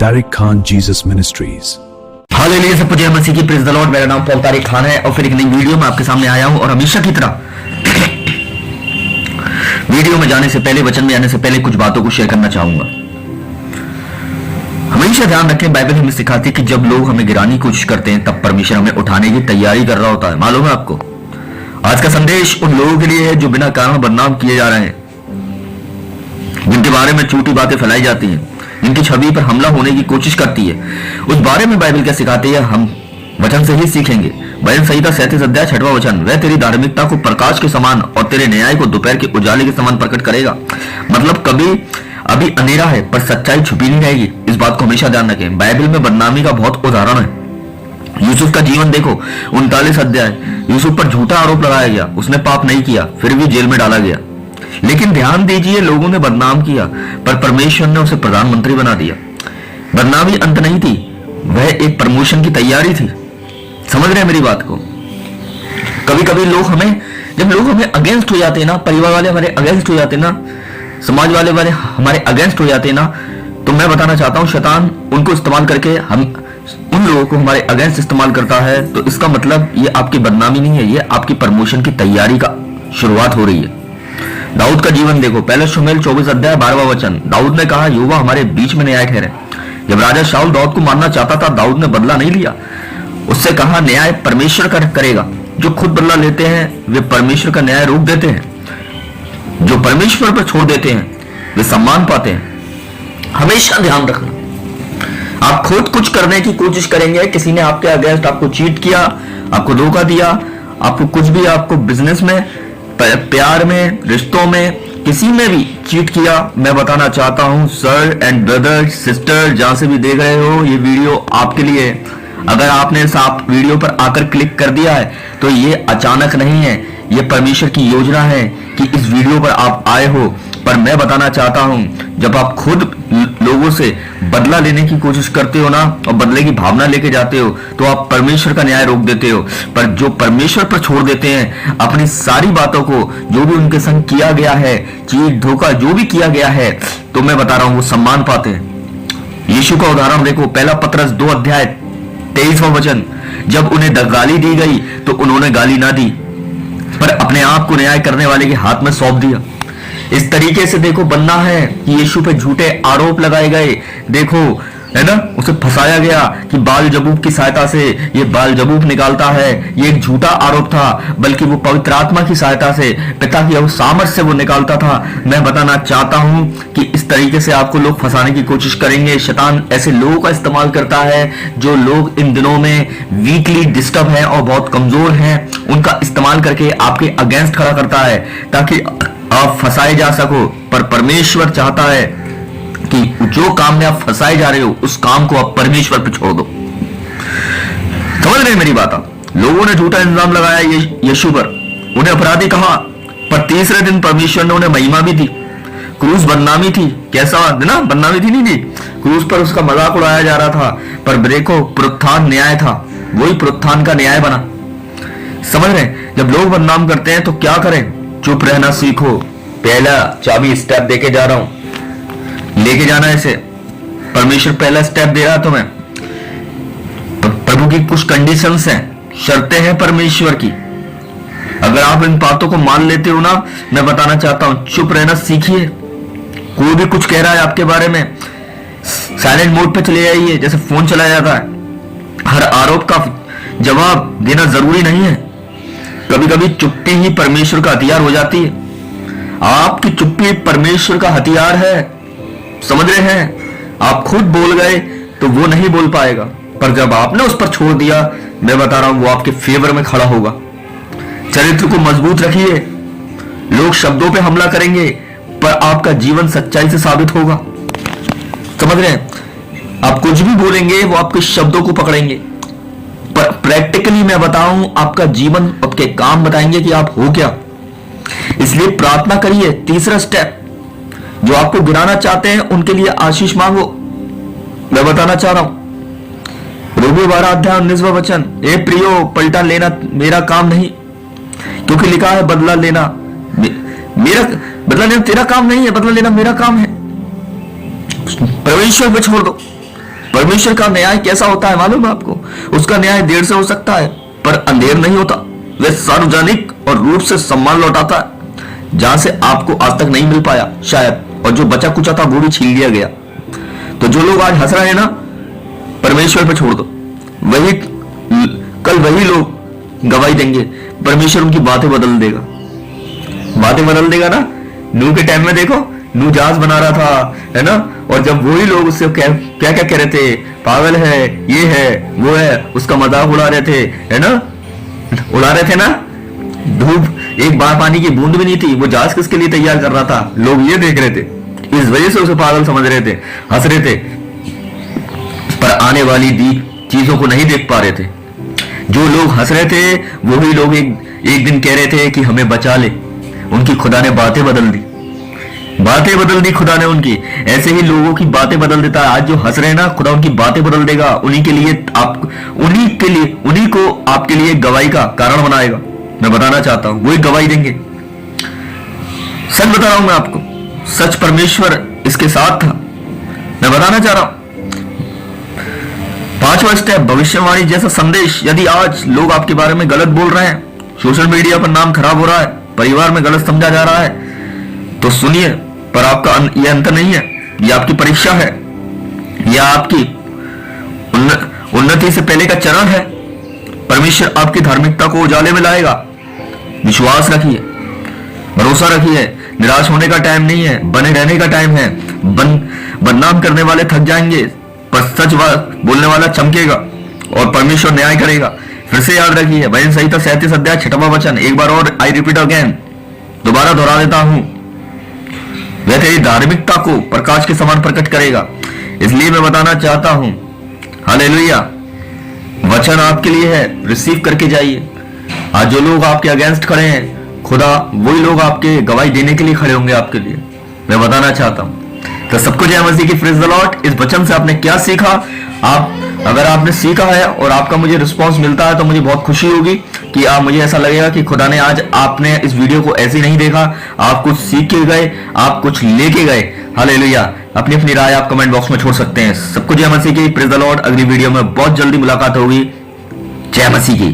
Tariq Khan Jesus Ministries। Hallelujah, सब जय मसीह की, प्रेज द लॉर्ड। मेरा नाम पॉल तारिक खान है और फिर एक नई वीडियो में आपके सामने आया हूं। और हमेशा की तरह वीडियो में जाने से पहले, वचन में जाने से पहले कुछ बातों को शेयर करना चाहूंगा। हमेशा ध्यान रखें, बाइबल हमें सिखाती है कि जब लोग हमें गिराने की कोशिश करते हैं तब परमेश्वर हमें उठाने की तैयारी कर रहा होता है। मालूम है आपको? आज का संदेश उन लोगों के लिए है जो बिना कारण बदनाम किए जा रहे हैं, जिनके बारे में झूठी बातें फैलाई जाती हैं, जिनकी छवि पर हमला होने की कोशिश करती है। उस बारे में बाइबल क्या सिखाती है, हम वचन से ही सीखेंगे। भजन संहिता 37 अध्याय 6वां वचन, वह तेरी धार्मिकता को प्रकाश के समान और तेरे न्याय को दोपहर के उजाले के समान प्रकट करेगा। मतलब कभी अभी अंधेरा है पर सच्चाई छुपी नहीं रहेगी। इस बात को हमेशा ध्यान रखें। बाइबल में बदनामी का बहुत उदाहरण है। यूसुफ का जीवन देखो, 39 अध्याय। यूसुफ पर झूठा आरोप लगाया गया, उसने पाप नहीं किया, फिर भी जेल में डाला गया। लेकिन ध्यान दीजिए, लोगों ने बदनाम किया पर परमेश्वर ने उसे प्रधानमंत्री बना दिया। बदनामी अंत नहीं थी, वह एक प्रमोशन की तैयारी थी। समझ रहे हैं मेरी बात को? कभी कभी जब लोग हमें अगेंस्ट हो जाते हैं ना, परिवार वाले हमारे अगेंस्ट हो जाते हैं ना, समाज वाले हमारे अगेंस्ट हो जाते हैं ना, तो मैं बताना चाहता हूं शैतान उनको इस्तेमाल करके हम उन लोगों को हमारे अगेंस्ट इस्तेमाल करता है। तो इसका मतलब ये आपकी बदनामी नहीं है, ये आपकी प्रमोशन की तैयारी का शुरुआत हो रही है। दाऊद का जीवन देखो, पहले शमूएल 24 अध्याय 12वां वचन। दाऊद ने कहा, यहोवा हमारे बीच में न्याय ठहरे। जब राजा शाऊल दाऊद को मारना चाहता था, दाऊद ने बदला नहीं लिया। उससे कहा, न्याय परमेश्वर करेगा। जो खुद बदला लेते हैं वे परमेश्वर का न्याय रोक देते हैं। जो परमेश्वर पर छोड़ देते हैं वे सम्मान पाते हैं। हमेशा ध्यान रखना, आप खुद कुछ करने की कोशिश करेंगे, किसी ने आपके अगेंस्ट आपको चीट किया, आपको धोखा दिया, आपको कुछ भी, आपको बिजनेस में, प्यार में, रिश्तों में, किसी में भी चीट किया, मैं बताना चाहता हूं सर एंड ब्रदर सिस्टर, जहां से भी देख रहे हो, ये वीडियो आपके लिए है। अगर आपने इस वीडियो पर आकर क्लिक कर दिया है तो ये अचानक नहीं है, ये परमेश्वर की योजना है कि इस वीडियो पर आप आए हो। पर मैं बताना चाहता हूं, जब आप खुद लोगों से बदला लेने की कोशिश करते हो ना और बदले की भावना लेके जाते हो, तो आप परमेश्वर का न्याय रोक देते हो। पर जो परमेश्वर पर छोड़ देते हैं अपनी सारी बातों को, जो भी उनके संग किया गया है, चीट धोखा जो भी किया गया है, तो मैं बता रहा हूं वो सम्मान पाते हैं। यीशु का उदाहरण देखो, पहला पतरस 2 अध्याय 23वां वचन। जब उन्हें गाली दी गई तो उन्होंने गाली ना दी, पर अपने आप को न्याय करने वाले के हाथ में सौंप दिया। इस तरीके से देखो बनना है कि यीशु पे झूठे आरोप लगाए गए, देखो है ना, उसे फंसाया गया कि बाल जबूब की सहायता से ये बाल जबूब निकालता है। ये एक झूठा आरोप था, बल्कि वो पवित्र आत्मा की सहायता से, पिता की सामर्थ से वो निकालता था। मैं बताना चाहता हूं कि इस तरीके से आपको लोग फंसाने की कोशिश करेंगे। शैतान ऐसे लोगों का इस्तेमाल करता है जो लोग इन दिनों में वीकली डिस्टर्ब हैं और बहुत कमजोर हैं, उनका इस्तेमाल करके आपके अगेंस्ट खड़ा करता है ताकि आप फंसाए जा सको। पर परमेश्वर चाहता है कि जो काम में आप फंसाए जा रहे हो उस काम को आप परमेश्वर पे छोड़ दो। समझ रहे हैं मेरी बात? लोगों ने झूठा इल्जाम लगाया यीशु पर, उन्हें अपराधी कहा, पर तीसरे दिन परमेश्वर ने उन्हें महिमा भी दी। क्रूस बदनामी थी, कैसा ना बदनामी थी, नहीं थी, क्रूस पर उसका मजाक उड़ाया जा रहा था, पर देखो पुनरुत्थान न्याय था, वही पुनरुत्थान का न्याय बना। समझ रहे? जब लोग बदनाम करते हैं तो क्या करें? चुप रहना सीखो। पहला चाबी स्टेप देके जा रहा हूं, लेके जाना है इसे। परमेश्वर पहला स्टेप दे रहा तुम्हें। प्रभु की कुछ कंडीशंस हैं, शर्तें हैं परमेश्वर की। अगर आप इन बातों को मान लेते हो ना, मैं बताना चाहता हूं, चुप रहना सीखिए। कोई भी कुछ कह रहा है आपके बारे में, साइलेंट मोड पे चले जाइए, जैसे फोन चलाया जाता है। हर आरोप का जवाब देना जरूरी नहीं है। कभी कभी चुप्पी ही परमेश्वर का हथियार हो जाती है। आपकी चुप्पी परमेश्वर का हथियार है। समझ रहे हैं? आप खुद बोल गए तो वो नहीं बोल पाएगा, पर जब आपने उस पर छोड़ दिया, मैं बता रहा हूं वो आपके फेवर में खड़ा होगा। चरित्र को मजबूत रखिए। लोग शब्दों पे हमला करेंगे पर आपका जीवन सच्चाई से साबित होगा। समझ रहे हैं? आप कुछ भी बोलेंगे वो आपके शब्दों को पकड़ेंगे, पर प्रैक्टिकली मैं बताऊं आपका जीवन, आपके काम बताएंगे कि आप हो क्या। इसलिए प्रार्थना करिए। तीसरा स्टेप, जो आपको गिराना चाहते हैं उनके लिए आशीष मांगो। मैं बताना चाह रहा हूं रोमियो 12 अध्याय 19वां वचन, ए प्रियो पलटा लेना मेरा काम नहीं, क्योंकि लिखा है बदला लेना तेरा काम नहीं है, बदला लेना मेरा काम है। परमेश्वर पे छोड़ दो। परमेश्वर का न्याय कैसा होता है मालूम है आपको? उसका न्याय देर से हो सकता है पर अंधेर नहीं होता। वह सार्वजनिक और रूप से सम्मान लौटाता है, जहां से आपको आज तक नहीं मिल पाया शायद, और जो बचा कुचा था वो भी छीन लिया गया। तो जो लोग आज हंस रहे हैं ना, परमेश्वर पे छोड़ दो, वही कल वही लोग गवाही देंगे। परमेश्वर उनकी बातें बदल देगा, बातें बदल देगा ना। नूह के टाइम में देखो, नूह जहाज बना रहा था, है ना, और जब वही लोग उससे क्या क्या कह रहे थे, पागल है, ये है, वो है, उसका मजाक उड़ा रहे थे, है ना, उड़ा रहे थे ना। धूप एक बार पानी की बूंद भी नहीं थी, वो जहाज किसके लिए तैयार कर रहा था, लोग ये देख रहे थे, इस वजह से उसे पागल समझ रहे थे, हंस रहे थे, पर आने वाली चीजों को नहीं देख पा रहे थे। जो लोग हंस रहे थे वही लोग एक दिन कह रहे थे कि हमें बचा ले। उनकी खुदा ने बातें बदल दी, बातें बदल दी खुदा ने उनकी। ऐसे ही लोगों की बातें बदल देता है। आज जो हंस रहे हैं ना, खुदा उनकी बातें बदल देगा। उन्हीं को आपके लिए गवाही का कारण बनाएगा। मैं बताना चाहता हूं, वही गवाही देंगे। सच बता रहा हूं मैं आपको, सच परमेश्वर इसके साथ था। मैं बताना चाह रहा हूं। 5वां स्टेप, भविष्यवाणी जैसा संदेश। यदि आज लोग आपके बारे में गलत बोल रहे हैं, सोशल मीडिया पर नाम खराब हो रहा है, परिवार में गलत समझा जा रहा है, तो सुनिए, पर आपका यह अंतर नहीं है, यह आपकी परीक्षा है, यह आपकी उन्नति से पहले का चरण है। परमेश्वर आपकी धार्मिकता को उजाले में लाएगा। विश्वास रखिए, भरोसा रखिए। निराश होने का टाइम नहीं है, बने रहने का टाइम है। बदनाम करने वाले थक जाएंगे, पर सच बोलने वाला चमकेगा और परमेश्वर न्याय करेगा। फिर से याद रखिए, भजन संहिता 37 अध्याय 6वां वचन। एक बार और, आई रिपीट अगेन, दोबारा दोहरा देता हूं, वह तेरी धार्मिकता को प्रकाश के समान प्रकट करेगा। इसलिए मैं बताना चाहता हूं, हालेलुया, वचन आपके लिए है, रिसीव करके जाइए। आज जो लोग आपके अगेंस्ट खड़े हैं, खुदा वही लोग आपके गवाही देने के लिए खड़े होंगे आपके लिए। मैं बताना चाहता हूं। तो सबको जय मसीह की, प्रेज द लॉर्ड। इस वचन से आपने क्या सीखा? अगर आपने सीखा है और आपका मुझे रिस्पांस मिलता है तो मुझे बहुत खुशी होगी कि मुझे ऐसा लगेगा कि खुदा ने आज आपने इस वीडियो को ऐसे नहीं देखा, आप कुछ सीख के गए, आप कुछ लेके गए। हालेलुया। अपनी अपनी राय आप कमेंट बॉक्स में छोड़ सकते हैं। सबको जय मसीह की, प्रेज द लॉर्ड। अगली वीडियो में बहुत जल्दी मुलाकात होगी। जय मसीह की।